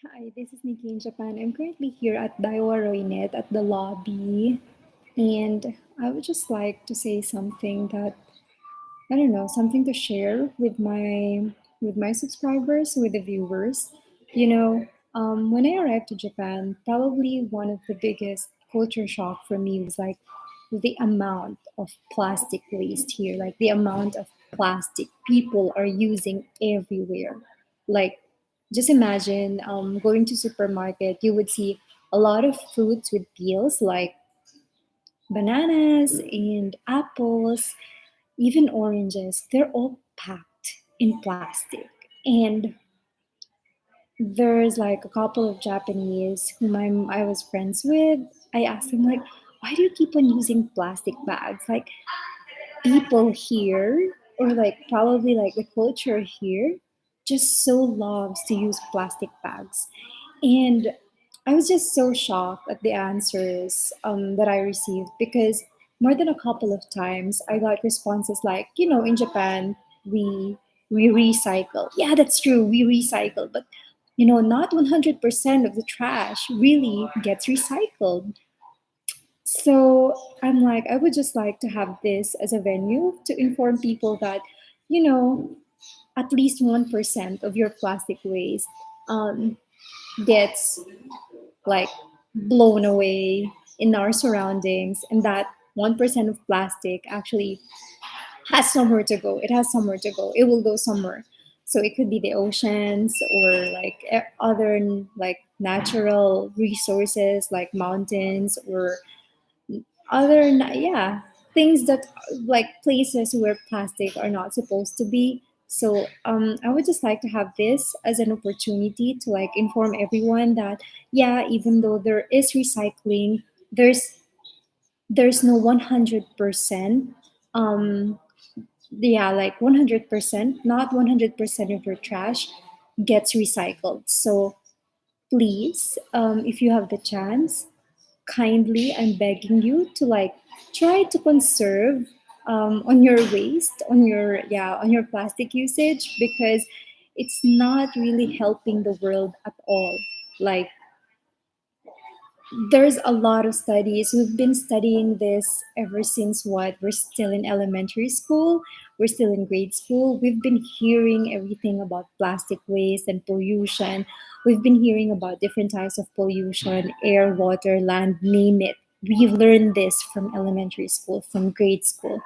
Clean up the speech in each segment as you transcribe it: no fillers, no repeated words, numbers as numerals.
Hi, this is Nikki in Japan. I'm currently here at Daiwa Roynet at the lobby, and I would just like to say something that I don't know, something to share with my subscribers, with the viewers. You know, when I arrived to Japan, probably one of the biggest culture shock for me was like the amount of plastic waste here, like the amount of plastic people are using everywhere. Like, just imagine going to supermarket, you would see a lot of fruits with peels, like bananas and apples, even oranges. They're all packed in plastic. And there's like a couple of Japanese whom I was friends with. I asked them like, why do you keep on using plastic bags? Like people here, or like probably like the culture here, just so loves to use plastic bags. And I was just so shocked at the answers that I received because more than a couple of times I got responses like, in Japan we we recycle. Yeah, that's true. We recycle, but not 100% of the trash really gets recycled. So I'm like, I would just like to have this as a venue to inform people that, you know, at least 1% of your plastic waste um, gets like blown away in our surroundings, and that 1% of plastic actually has somewhere to go. It has somewhere to go. It will go somewhere. So it could be the oceans or like other like natural resources like mountains or yeah, things that like places where plastic are not supposed to be. So I would just like to have this as an opportunity to like inform everyone that yeah, even though there is recycling, there's no 100%, um yeah, like 100%, not 100% of your trash gets recycled. So please, if you have the chance, kindly, I'm begging you to like try to conserve on your waste, on your plastic usage, because it's not really helping the world at all. Like there's a lot of studies. We've been studying this ever since what? We're still in elementary school, we're still in grade school. We've been hearing everything about plastic waste and pollution. We've been hearing about different types of pollution, air, water, land, name it. We've learned this from elementary school, from grade school.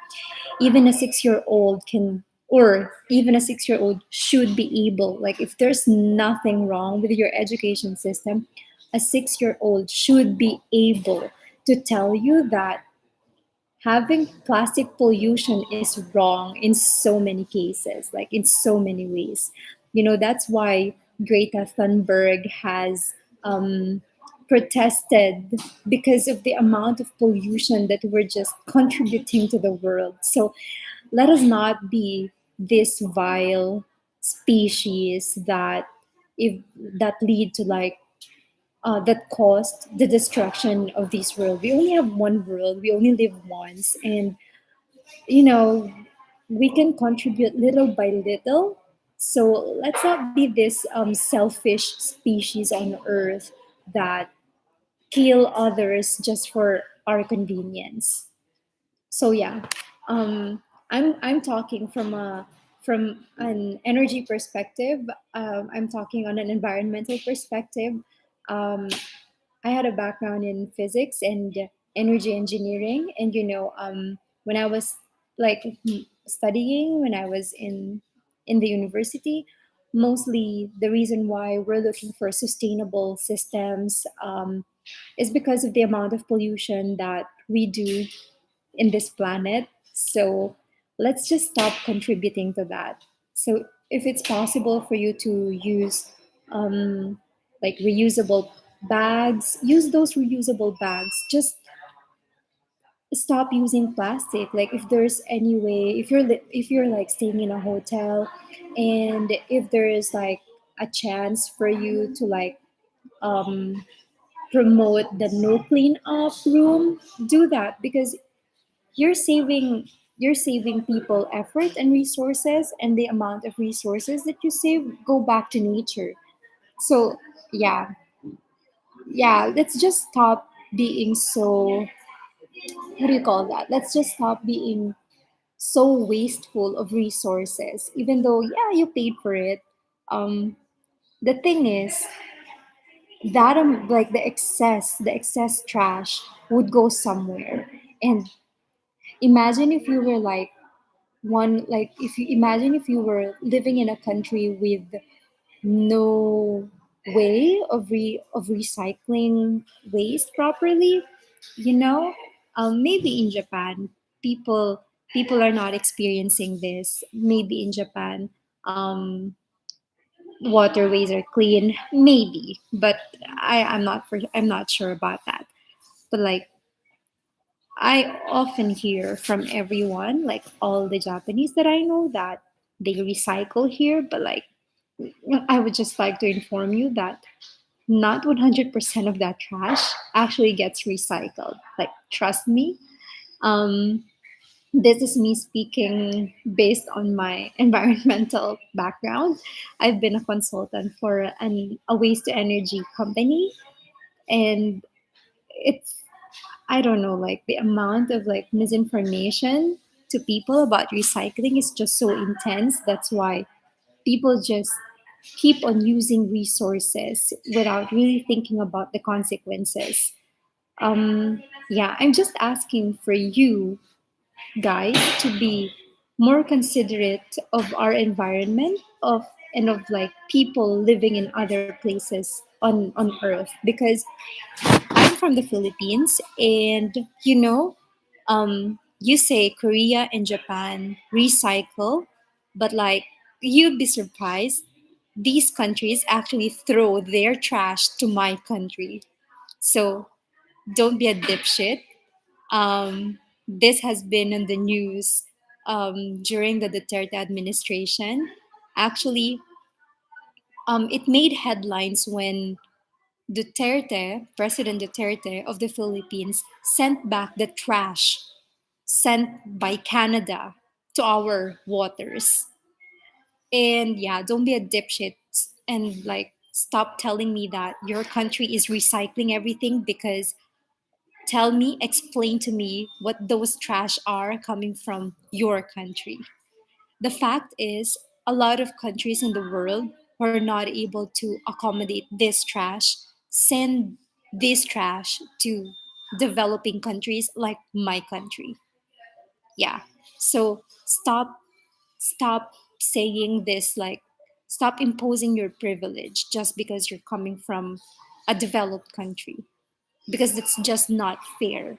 Even a 6-year old can, or even a 6-year old should be able, like if there's nothing wrong with your education system, a 6-year old should be able to tell you that having plastic pollution is wrong in so many cases, like in so many ways. That's why Greta Thunberg has protested because of the amount of pollution that we're just contributing to the world. So let us not be this vile species if that lead to like that caused the destruction of this world. We only have one world. We only live once, and you know we can contribute little by little. So let's not be this selfish species on Earth that kill others just for our convenience. So yeah, I'm talking from an energy perspective. I'm talking on an environmental perspective. um, I had a background in physics and energy engineering, and when I was like studying, when I was in the university, mostly the reason why we're looking for sustainable systems is because of the amount of pollution that we do in this planet. So let's just stop contributing to that. So if it's possible for you to use like reusable bags, use those reusable bags. Just stop using plastic. Like if there's any way, if you're like staying in a hotel, and if there is like a chance for you to like um, promote the no clean up room, do that, because you're saving you're saving people effort and resources, and the amount of resources that you save go back to nature. So yeah, yeah, let's just stop being so, what do you call that? Let's just stop being so wasteful of resources, even though yeah, you paid for it. Um, the thing is that like the excess trash would go somewhere. And imagine if you were like one, like if you imagine if you were living in a country with no way of recycling waste properly, you know. Maybe in Japan, people people are not experiencing this. Maybe in Japan, waterways are clean, maybe, but I'm not sure about that. But like, I often hear from everyone, like all the Japanese that I know, that they recycle here, but like, I would just like to inform you that not 100% of that trash actually gets recycled. Like, trust me. Um, this is me speaking based on my environmental background. I've been a consultant for a waste to energy company, and it's, I don't know, like the amount of like misinformation to people about recycling is just so intense. That's why people just keep on using resources without really thinking about the consequences. Yeah, I'm just asking for you guys to be more considerate of our environment, of and of like people living in other places on earth, because I'm from the Philippines, and you say Korea and Japan recycle, but like, you'd be surprised, these countries actually throw their trash to my country. So don't be a dipshit. This has been in the news during the Duterte administration. Actually, it made headlines when President Duterte of the Philippines, sent back the trash sent by Canada to our waters. And yeah, don't be a dipshit and like stop telling me that your country is recycling everything, because tell me, explain to me what those trash are coming from your country. The fact is, a lot of countries in the world who are not able to accommodate this trash send this trash to developing countries like my country. Yeah. So stop saying this, like, stop imposing your privilege just because you're coming from a developed country, because it's just not fair.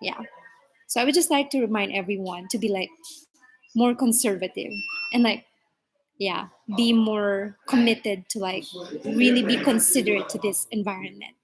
Yeah. So I would just like to remind everyone to be like more conservative, and like, yeah, be more committed to like really be considerate to this environment.